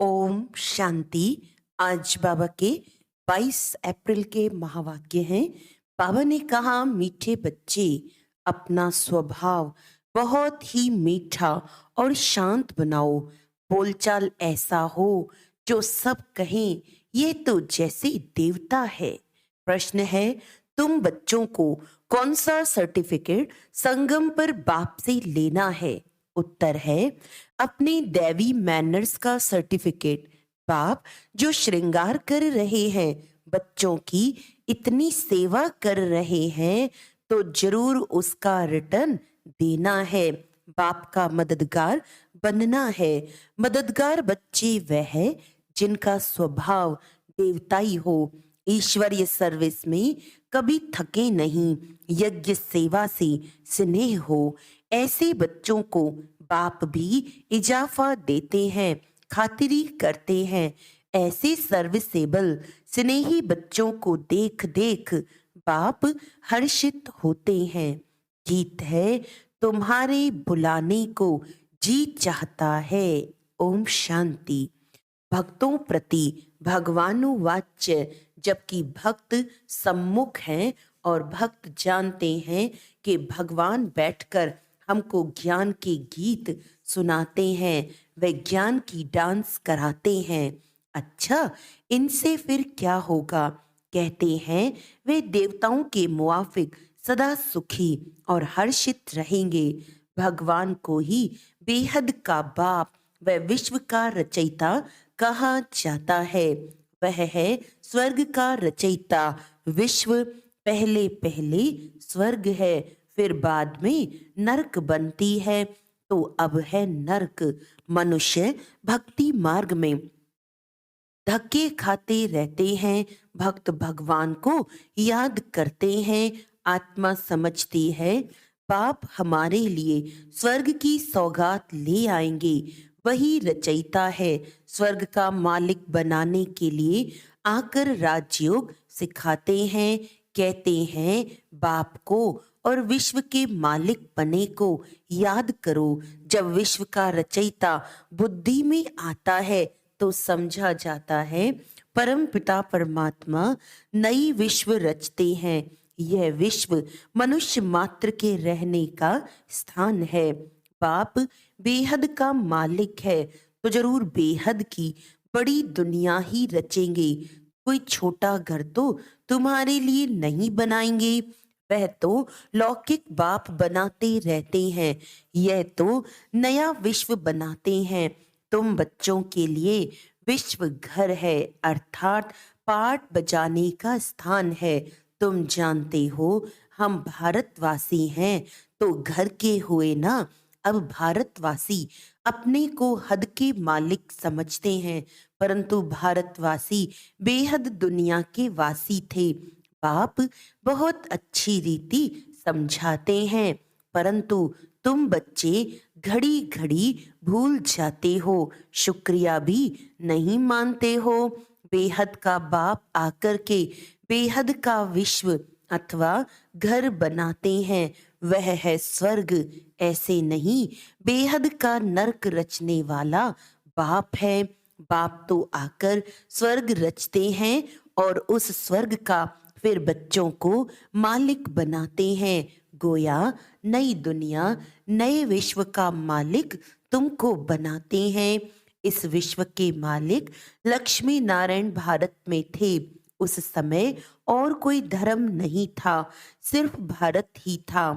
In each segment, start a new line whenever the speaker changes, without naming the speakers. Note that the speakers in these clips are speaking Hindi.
ओम शांति। आज बाबा के 22 अप्रैल के महावाक्य हैं। बाबा ने कहा, मीठे बच्चे, अपना स्वभाव बहुत ही मीठा और शांत बनाओ। बोलचाल ऐसा हो जो सब कहें ये तो जैसे देवता है। प्रश्न है, तुम बच्चों को कौन सा सर्टिफिकेट संगम पर बाप से लेना है? उत्तर है, अपने दैवी मैनर्स का सर्टिफिकेट। बाप जो श्रृंगार कर रहे हैं, बच्चों की इतनी सेवा कर रहे हैं, तो जरूर उसका रिटर्न देना है। बाप का मददगार बनना है। मददगार बच्चे वह है जिनका स्वभाव देवताई हो। ईश्वरीय सर्विस में कभी थके नहीं, यज्ञ सेवा से स्नेह हो। ऐसे बच्चों को बाप भी इजाफा देते हैं, खातिरी करते हैं। ऐसे सर्विसेबल स्नेही बच्चों को देख देख बाप हर्षित होते हैं। जीत है तुम्हारे बुलाने को, जी चाहता है। ओम शांति। भक्तों प्रति भगवानुवाच्य, जबकि भक्त सम्मुख हैं और भक्त जानते हैं कि भगवान बैठकर हमको ज्ञान के गीत सुनाते हैं, वे ज्ञान की डांस कराते हैं। अच्छा, इनसे फिर क्या होगा? कहते हैं वे देवताओं के मुआफिक सदा सुखी और हर्षित रहेंगे। भगवान को ही बेहद का बाप व विश्व का रचयिता कहा जाता है। वह है स्वर्ग का रचयिता। विश्व पहले पहले स्वर्ग है, फिर बाद में नरक बनती है, तो अब है नरक। मनुष्य भक्ति मार्ग में धक्के खाते रहते हैं। भक्त भगवान को याद करते हैं। आत्मा समझती है बाप हमारे लिए स्वर्ग की सौगात ले आएंगे। वही रचयिता है। स्वर्ग का मालिक बनाने के लिए आकर राजयोग सिखाते हैं। कहते हैं बाप को और विश्व के मालिक बने को याद करो। जब विश्व का रचयिता बुद्धि में आता है तो समझा जाता है परम पिता परमात्मा नई विश्व रचते हैं। यह विश्व मनुष्य मात्र के रहने का स्थान है। बाप बेहद का मालिक है, तो जरूर बेहद की बड़ी दुनिया ही रचेंगे। कोई छोटा घर तो तुम्हारे लिए नहीं बनाएंगे। वह तो लौकिक बाप बनाते रहते हैं, यह तो नया विश्व बनाते हैं। तुम बच्चों के लिए विश्व घर है, अर्थात पाठ बजाने का स्थान है। तुम जानते हो हम भारतवासी हैं, तो घर के हुए ना। अब भारतवासी अपने को हद के मालिक समझते हैं, परंतु भारतवासी बेहद दुनिया के वासी थे। बाप बहुत अच्छी रीति समझाते हैं, परंतु तुम बच्चे घड़ी घड़ी भूल जाते हो, शुक्रिया भी नहीं मानते हो। बेहद का बाप आकर के बेहद का विश्व अथवा घर बनाते हैं, वह है स्वर्ग। ऐसे नहीं, बेहद का नरक रचने वाला बाप है। बाप तो आकर स्वर्ग रचते हैं और उस स्वर्ग का फिर बच्चों को मालिक बनाते हैं। गोया नई दुनिया, नए विश्व का मालिक तुमको बनाते हैं। इस विश्व के मालिक लक्ष्मी नारायण भारत में थे। उस समय और कोई धर्म नहीं था, सिर्फ भारत ही था।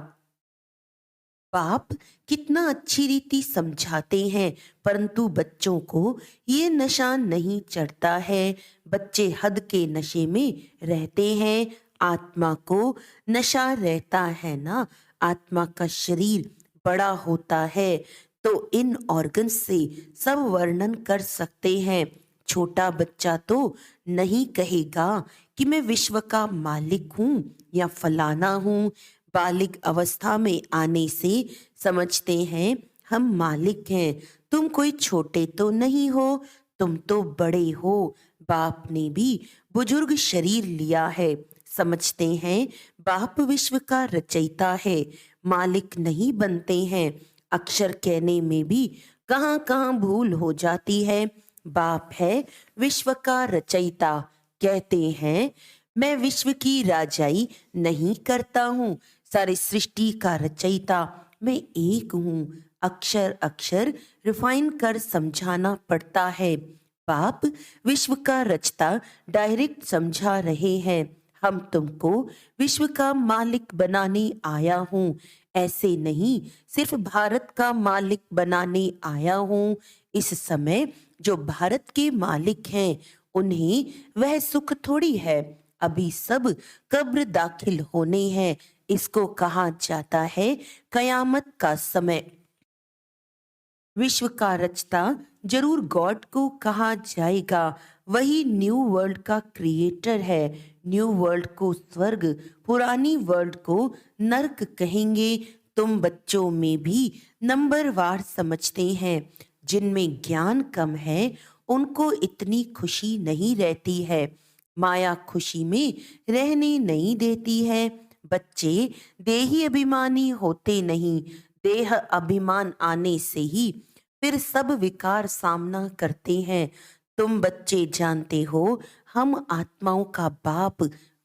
बाप कितना अच्छी रीति समझाते हैं, परंतु बच्चों को ये नशा नहीं चढ़ता है। बच्चे हद के नशे में रहते हैं। आत्मा को नशा रहता है ना। आत्मा का शरीर बड़ा होता है तो इन ऑर्गन से सब वर्णन कर सकते हैं। छोटा बच्चा तो नहीं कहेगा कि मैं विश्व का मालिक हूँ या फलाना हूँ। बालिग अवस्था में आने से समझते हैं हम मालिक हैं। तुम कोई छोटे तो नहीं हो, तुम तो बड़े हो। बाप ने भी बुजुर्ग शरीर लिया है। समझते हैं बाप विश्व का रचयिता है, मालिक नहीं बनते हैं। अक्षर कहने में भी कहाँ कहाँ भूल हो जाती है। बाप है विश्व का रचयिता। कहते हैं मैं विश्व की राजाई नहीं करता हूँ, सारी सृष्टि का रचयिता मैं एक हूँ। अक्षर अक्षर रिफाइन कर समझाना पड़ता है। बाप विश्व का रचता डायरेक्ट समझा रहे हैं। हम तुमको विश्व का मालिक बनाने आया हूँ, ऐसे नहीं सिर्फ भारत का मालिक बनाने आया हूँ। इस समय जो भारत के मालिक हैं उन्हें वह सुख थोड़ी है। अभी सब कब्र दाखिल होने हैं। इसको कहा जाता है कयामत का समय। विश्व का रचता जरूर गॉड को कहा जाएगा। वही न्यू वर्ल्ड का क्रिएटर है। न्यू वर्ल्ड को स्वर्ग, पुरानी वर्ल्ड को नर्क कहेंगे। तुम बच्चों में भी नंबरवार समझते हैं। जिनमें ज्ञान कम है उनको इतनी खुशी नहीं रहती है। माया खुशी में रहने नहीं देती है। बच्चे देही अभिमानी होते नहीं। देह अभिमान आने से ही फिर सब विकार सामना करते हैं। तुम बच्चे जानते हो हम आत्माओं का बाप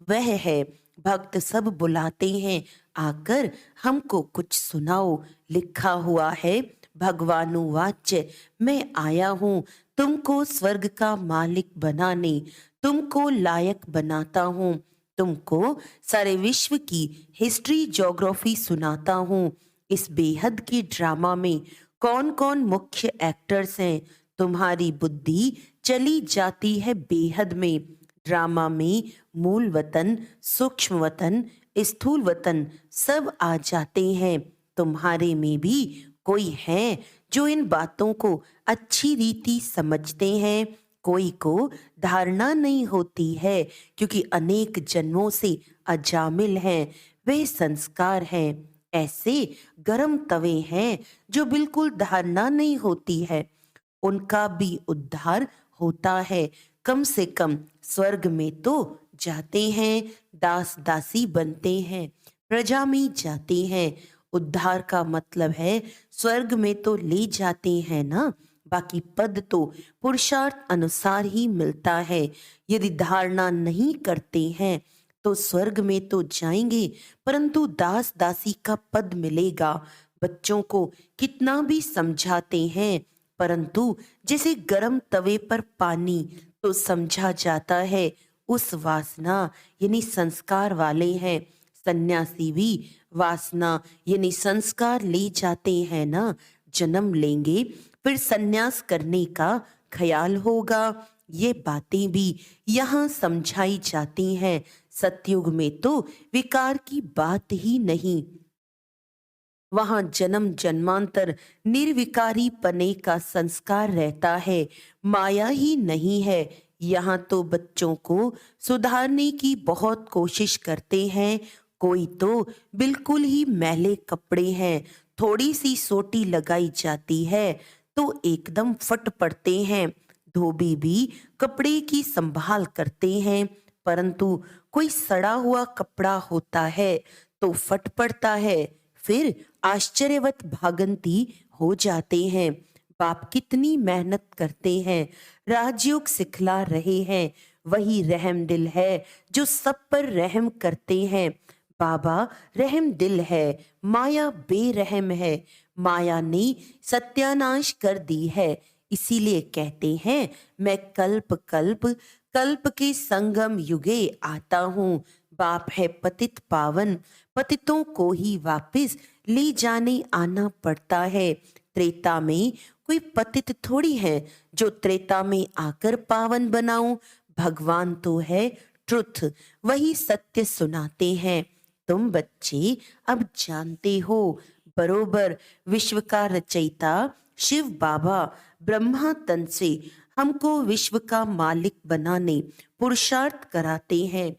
वह है। भक्त सब बुलाते हैं आकर हमको कुछ सुनाओ। लिखा हुआ है भगवानुवाच मैं आया हूँ तुमको स्वर्ग का मालिक बनाने, तुमको लायक बनाता हूँ। तुमको सारे विश्व की हिस्ट्री ज्योग्राफी सुनाता हूँ। इस बेहद के ड्रामा में कौन कौन मुख्य एक्टर्स हैं। तुम्हारी बुद्धि चली जाती है बेहद में। ड्रामा में मूल वतन, सूक्ष्म वतन, स्थूल वतन सब आ जाते हैं। तुम्हारे में भी कोई है जो इन बातों को अच्छी रीति समझते हैं। कोई को धारणा नहीं होती है क्योंकि अनेक जन्मों से अजामिल हैं। वे संस्कार हैं। ऐसे गरम तवे हैं जो बिल्कुल धारणा नहीं होती है। उनका भी उद्धार होता है। कम से कम स्वर्ग में तो जाते हैं, दास दासी बनते हैं, प्रजा में जाते हैं। उद्धार का मतलब है स्वर्ग में तो ले जाते हैं ना। बाकी पद तो पुरुषार्थ अनुसार ही मिलता है। यदि धारणा नहीं करते हैं तो स्वर्ग में तो जाएंगे परंतु दास दासी का पद मिलेगा। बच्चों को कितना भी समझाते हैं परंतु जैसे गर्म तवे पर पानी तो समझा जाता है। उस वासना यानी संस्कार वाले हैं। सन्यासी भी वासना यानी संस्कार ले जाते हैं ना। जन्म लेंगे फिर सन्यास करने का ख्याल होगा। ये बातें भी यहाँ समझाई जाती हैं। सतयुग में तो विकार की बात ही नहीं। वहां जन्म जन्मांतर निर्विकारी पने का संस्कार रहता है, माया ही नहीं है। यहाँ तो बच्चों को सुधारने की बहुत कोशिश करते हैं। कोई तो बिल्कुल ही मैले कपड़े हैं, थोड़ी सी सोटी लगाई जाती है तो एकदम फट पड़ते हैं। धोबी भी कपड़े की संभाल करते हैं परंतु कोई सड़ा हुआ कपड़ा होता है तो फट पड़ता है, फिर आश्चर्यवत भागंती हो जाते हैं। बाप कितनी मेहनत करते हैं, राजयोग सिखला रहे हैं। वही रहम दिल है जो सब पर रहम करते हैं। बाबा रहम दिल है, माया बेरहम है। माया ने सत्यानाश कर दी है। इसीलिए कहते हैं मैं कल्प कल्प कल्प के संगम युगे आता हूँ। बाप है पतित पावन, पतितों को ही वापस ले जाने आना पड़ता है। त्रेता में कोई पतित थोड़ी है जो त्रेता में आकर पावन बनाऊं। भगवान तो है ट्रुथ, वही सत्य सुनाते हैं। तुम बच्चे अब जानते हो बरोबर विश्व का रचयिता शिव बाबा ब्रह्मा तन से हमको विश्व का मालिक बनाने पुरुषार्थ कराते हैं।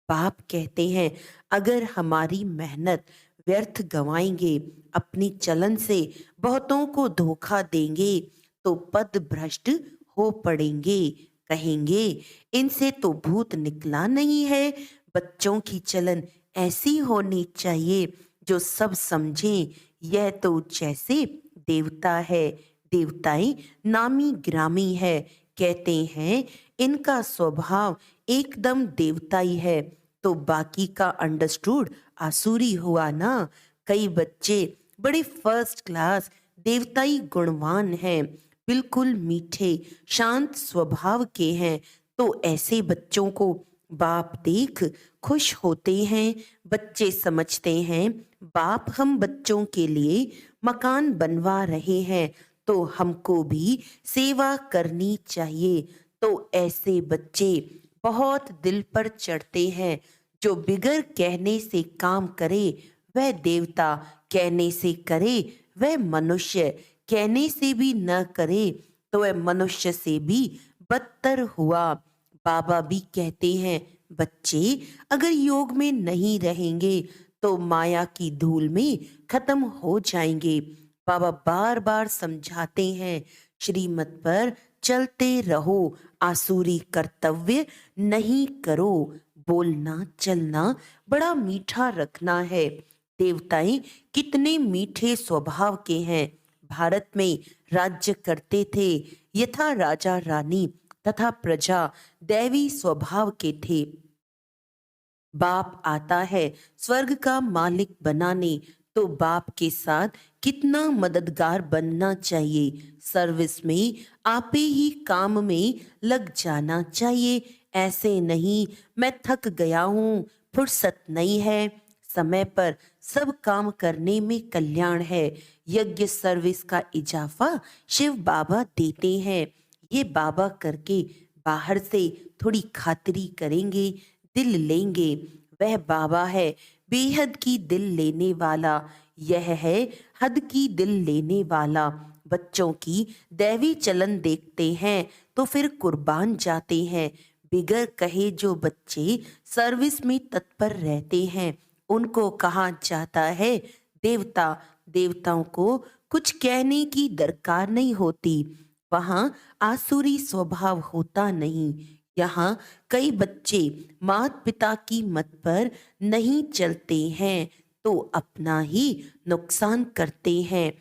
बाप कहते हैं अगर हमारी मेहनत व्यर्थ गवाएंगे, अपनी चलन से बहुतों को धोखा देंगे तो पद भ्रष्ट हो पड़ेंगे। कहेंगे इनसे तो भूत निकला नहीं है। बच्चों की चलन ऐसी होनी चाहिए जो सब समझें यह तो जैसे देवता है, देवताएं नामी ग्रामी है। कहते हैं इनका स्वभाव एकदम देवताई है, तो बाकी का अंडरस्टूड आसुरी हुआ ना। कई बच्चे बड़े फर्स्ट क्लास देवताई गुणवान हैं, बिल्कुल मीठे शांत स्वभाव के हैं, तो ऐसे बच्चों को बाप देख खुश होते हैं। बच्चे समझते हैं बाप हम बच्चों के लिए मकान बनवा रहे हैं, तो हमको भी सेवा करनी चाहिए। तो ऐसे बच्चे बहुत दिल पर चढ़ते हैं। जो बिगर कहने से काम करे वह देवता, कहने से करे वह मनुष्य, कहने से भी न करे तो वह मनुष्य से भी बदतर हुआ। बाबा भी कहते हैं बच्चे अगर योग में नहीं रहेंगे तो माया की धूल में खत्म हो जाएंगे। बाबा बार बार समझाते हैं श्रीमत पर चलते रहो, आसुरी कर्तव्य नहीं करो। बोलना चलना बड़ा मीठा रखना है। देवताएं कितने मीठे स्वभाव के हैं। भारत में राज्य करते थे, यथा राजा रानी तथा प्रजा दैवी स्वभाव के थे। बाप आता है स्वर्ग का मालिक बनाने, तो बाप के साथ कितना मददगार बनना चाहिए। सर्विस में आपे ही काम में लग जाना चाहिए। ऐसे नहीं मैं थक गया हूँ, फुर्सत नहीं है। समय पर सब काम करने में कल्याण है। यज्ञ सर्विस का इजाफा शिव बाबा देते हैं। ये बाबा करके बाहर से थोड़ी खातिरी करेंगे, दिल लेंगे। वह बाबा है बेहद की दिल लेने वाला, यह है हद की दिल लेने वाला। बच्चों की दैवी चलन देखते हैं तो फिर कुर्बान जाते हैं। बिगर कहे जो बच्चे सर्विस में तत्पर रहते हैं उनको कहा जाता है देवता। देवताओं को कुछ कहने की दरकार नहीं होती, वहाँ आसुरी स्वभाव होता नहीं। यहाँ कई बच्चे माता पिता की मत पर नहीं चलते हैं तो अपना ही नुकसान करते हैं।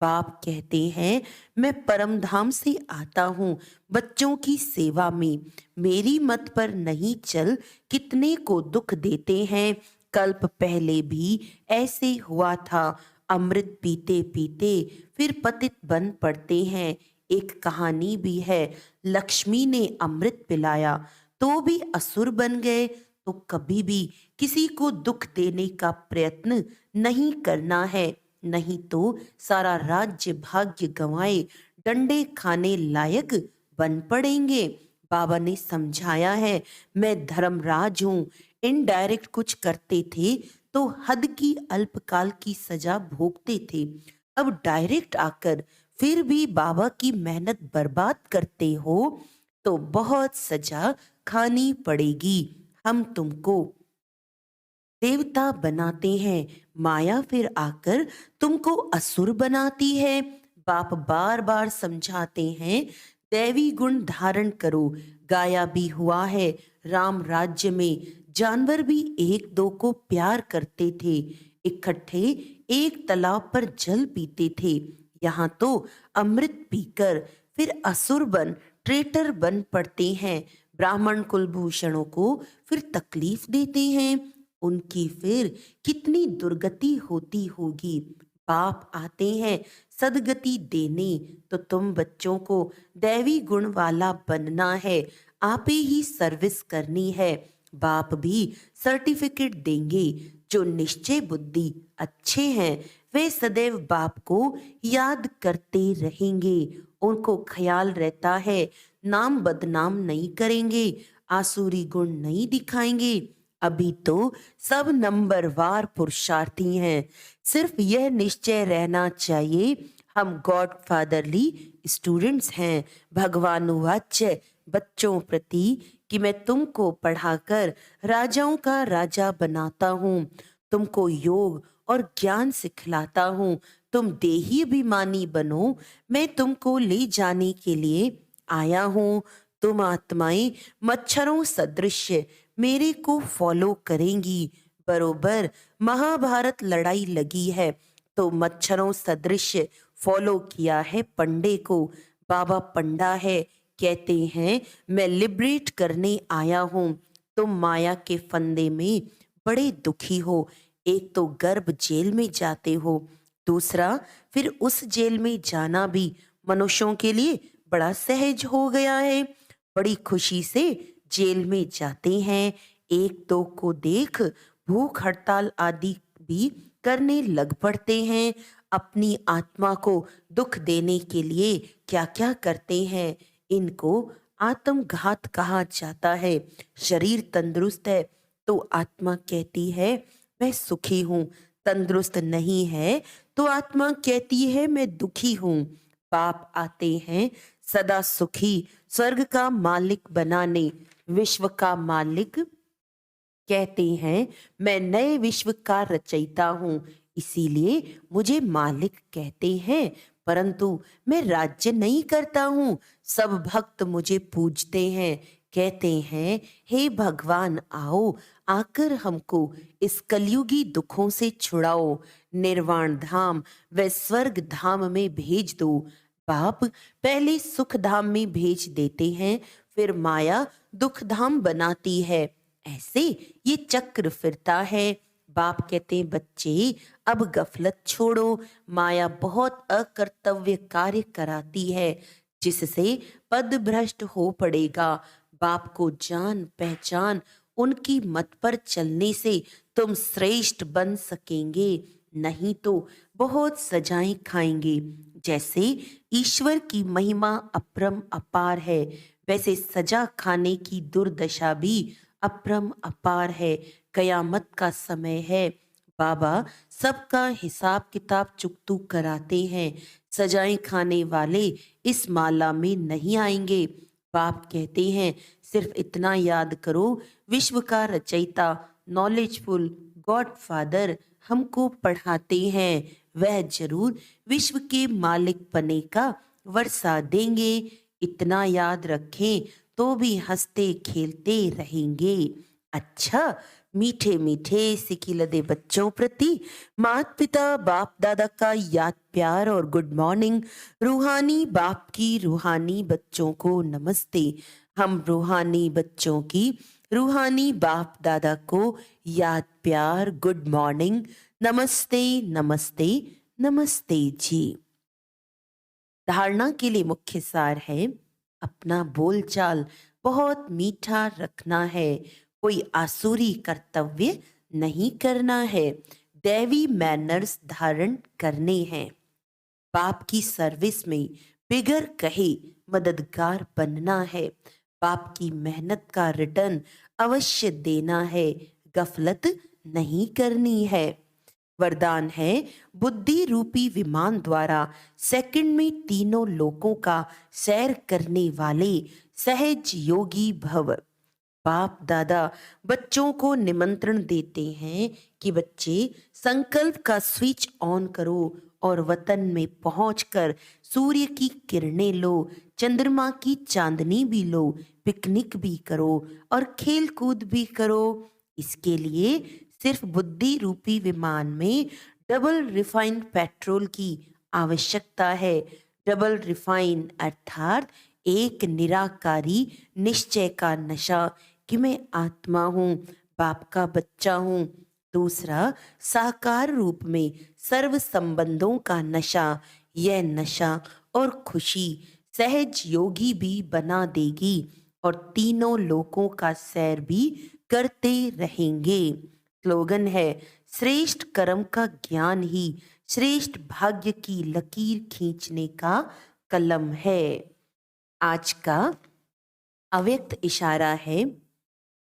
बाप कहते हैं मैं परम धाम से आता हूँ बच्चों की सेवा में, मेरी मत पर नहीं चल कितने को दुख देते हैं। कल्प पहले भी ऐसे हुआ था, अमृत पीते पीते फिर पतित बन पड़ते हैं। एक कहानी भी है, लक्ष्मी ने अमृत पिलाया तो भी असुर बन गए। तो कभी भी किसी को दुख देने का प्रयत्न नहीं करना है, नहीं तो सारा राज्य भाग्य गंवाए डंडे खाने लायक बन पड़ेंगे। बाबा ने समझाया है मैं धर्मराज हूँ। इनडायरेक्ट कुछ करते थे तो हद की अल्पकाल की सजा भोगते थे, अब डायरेक्ट आकर फिर भी बाबा की मेहनत बर्बाद करते हो तो बहुत सजा खानी पड़ेगी। हम तुमको देवता बनाते हैं, माया फिर आकर तुमको असुर बनाती है। बाप बार बार समझाते हैं दैवी गुण धारण करो। गाया भी हुआ है राम राज्य में जानवर भी एक दो को प्यार करते थे, इकट्ठे एक तालाब पर जल पीते थे। यहाँ तो अमृत पीकर फिर असुर बन ट्रेटर बन पड़ते हैं। ब्राह्मण कुलभूषणों को फिर तकलीफ देते हैं, उनकी फिर कितनी दुर्गति होती होगी। बाप आते हैं सदगति देने, तो तुम बच्चों को दैवी गुण वाला बनना है, आपे ही सर्विस करनी है। बाप भी सर्टिफिकेट देंगे। जो निश्चय बुद्धि अच्छे हैं वे सदैव बाप को याद करते रहेंगे। उनको ख्याल रहता है नाम बदनाम नहीं करेंगे, आसुरी गुण नहीं दिखाएंगे। अभी तो सब नंबरवार पुरुषार्थी हैं, सिर्फ यह निश्चय रहना चाहिए हम गॉड फादरली स्टूडेंट्स हैं। भगवानुवाच्य बच्चों प्रति कि मैं तुमको पढ़ाकर राजाओं का राजा बनाता हूँ, तुमको योग और ज्ञान सिखलाता हूँ, तुम देही अभिमानी बनो, मैं तुमको ले जाने के लिए आया हूँ। तुम आत्माएं मच्छरों सदृश मेरे को फॉलो करेंगी। बरोबर महाभारत लड़ाई लगी है तो मच्छरों सदृश फॉलो किया है पंडे को। बाबा पंडा है, कहते हैं मैं लिबरेट करने आया हूँ। तुम माया के फंदे में बड़े दुखी हो। एक तो गर्भ जेल में जाते हो, दूसरा फिर उस जेल में जाना भी मनुष्यों के लिए बड़ा सहज हो गया है। बड़ी खुशी से जेल में जाते हैं। एक दो को देख भूख हड़ताल आदि भी करने लग पड़ते हैं। अपनी आत्मा को दुख देने के लिए क्या क्या करते हैं, इनको आत्मघात कहा जाता है। शरीर तंदुरुस्त है तो आत्मा कहती है मैं सुखी हूँ, तंदुरुस्त नहीं है तो आत्मा कहती है मैं दुखी हूँ। पाप आते हैं सदा सुखी स्वर्ग का मालिक बनाने। विश्व का मालिक कहते हैं मैं नए विश्व का रचयिता हूँ, इसीलिए मुझे मालिक कहते हैं। परंतु मैं राज्य नहीं करता हूँ। सब भक्त मुझे पूजते हैं, कहते हैं हे भगवान आओ, आकर हमको इस कलयुगी दुखों से छुड़ाओ, निर्वाण धाम व स्वर्ग धाम में भेज दो। बाप पहले सुख धाम में भेज देते हैं, फिर माया दुख धाम बनाती है। ऐसे ये चक्र फिरता है। बाप कहते हैं बच्चे अब गफलत छोड़ो, माया बहुत अकर्तव्य कार्य कराती है जिससे पद भ्रष्ट हो पड़ेगा। बाप को जान पहचान, उनकी मत पर चलने से तुम श्रेष्ठ बन सकेंगे, नहीं तो बहुत सजाएं खाएंगे। जैसे ईश्वर की महिमा अपरम अपार है, वैसे सजा खाने की दुर्दशा भी अपरम अपार है। कयामत का समय है, बाबा सबका हिसाब किताब चुकतू कराते हैं। सजाएं खाने वाले इस माला में नहीं आएंगे। बाप कहते हैं सिर्फ इतना याद करो, विश्व का रचयिता नॉलेजफुल गॉड फादर हमको पढ़ाते हैं, वह जरूर विश्व के मालिक बने का वर्षा देंगे। इतना याद रखें तो भी हंसते खेलते रहेंगे। अच्छा, मीठे मीठे सिकिलदे बच्चों प्रति माता पिता बाप दादा का याद प्यार और गुड मॉर्निंग। रूहानी बाप की रूहानी बच्चों को नमस्ते। हम रूहानी बच्चों की रूहानी बाप दादा को याद प्यार गुड मॉर्निंग, नमस्ते नमस्ते नमस्ते जी। धारणा के लिए मुख्य सार है अपना बोलचाल बहुत मीठा रखना है, कोई आसुरी कर्तव्य नहीं करना है, दैवी मैनर्स धारण करने हैं। बाप की सर्विस में बिगर कहे मददगार बनना है। बाप की मेहनत का रिटर्न अवश्य देना है, गफलत नहीं करनी है। वरदान है बुद्धि रूपी विमान द्वारा सेकंड में तीनों लोकों का सैर करने वाले सहज योगी भव। बाप दादा बच्चों को निमंत्रण देते हैं कि बच्चे संकल्प का स्विच ऑन करो और वतन में पहुंचकर सूर्य की किरणें लो, चंद्रमा की चांदनी भी लो, पिकनिक भी करो और खेल कूद भी करो। इसके लिए सिर्फ बुद्धि रूपी विमान में डबल रिफाइंड पेट्रोल की आवश्यकता है। डबल रिफाइन अर्थात एक निराकारी निश्चय का नशा कि मैं आत्मा हूँ, बाप का बच्चा हूँ। दूसरा साकार रूप में सर्व संबंधों का नशा। यह नशा और खुशी सहज योगी भी बना देगी और तीनों लोकों का सैर भी करते रहेंगे। स्लोगन है श्रेष्ठ कर्म का ज्ञान ही श्रेष्ठ भाग्य की लकीर खींचने का कलम है। आज का अव्यक्त इशारा है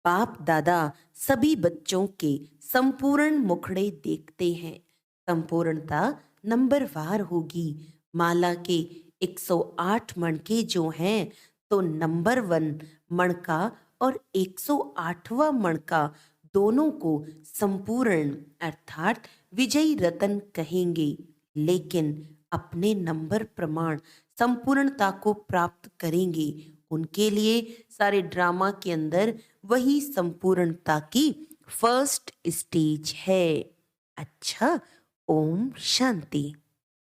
बाप दादा सभी बच्चों के संपूर्ण मुखड़े देखते हैं। संपूर्णता नंबरवार होगी। माला के 108 मणके जो हैं तो नंबर 1 मणका और 108वां मणका दोनों को संपूर्ण अर्थात विजयी रतन कहेंगे। लेकिन अपने नंबर प्रमाण संपूर्णता को प्राप्त करेंगे, उनके लिए सारे ड्रामा के अंदर वही संपूर्णता की फर्स्ट स्टेज है। अच्छा, ओम शांति।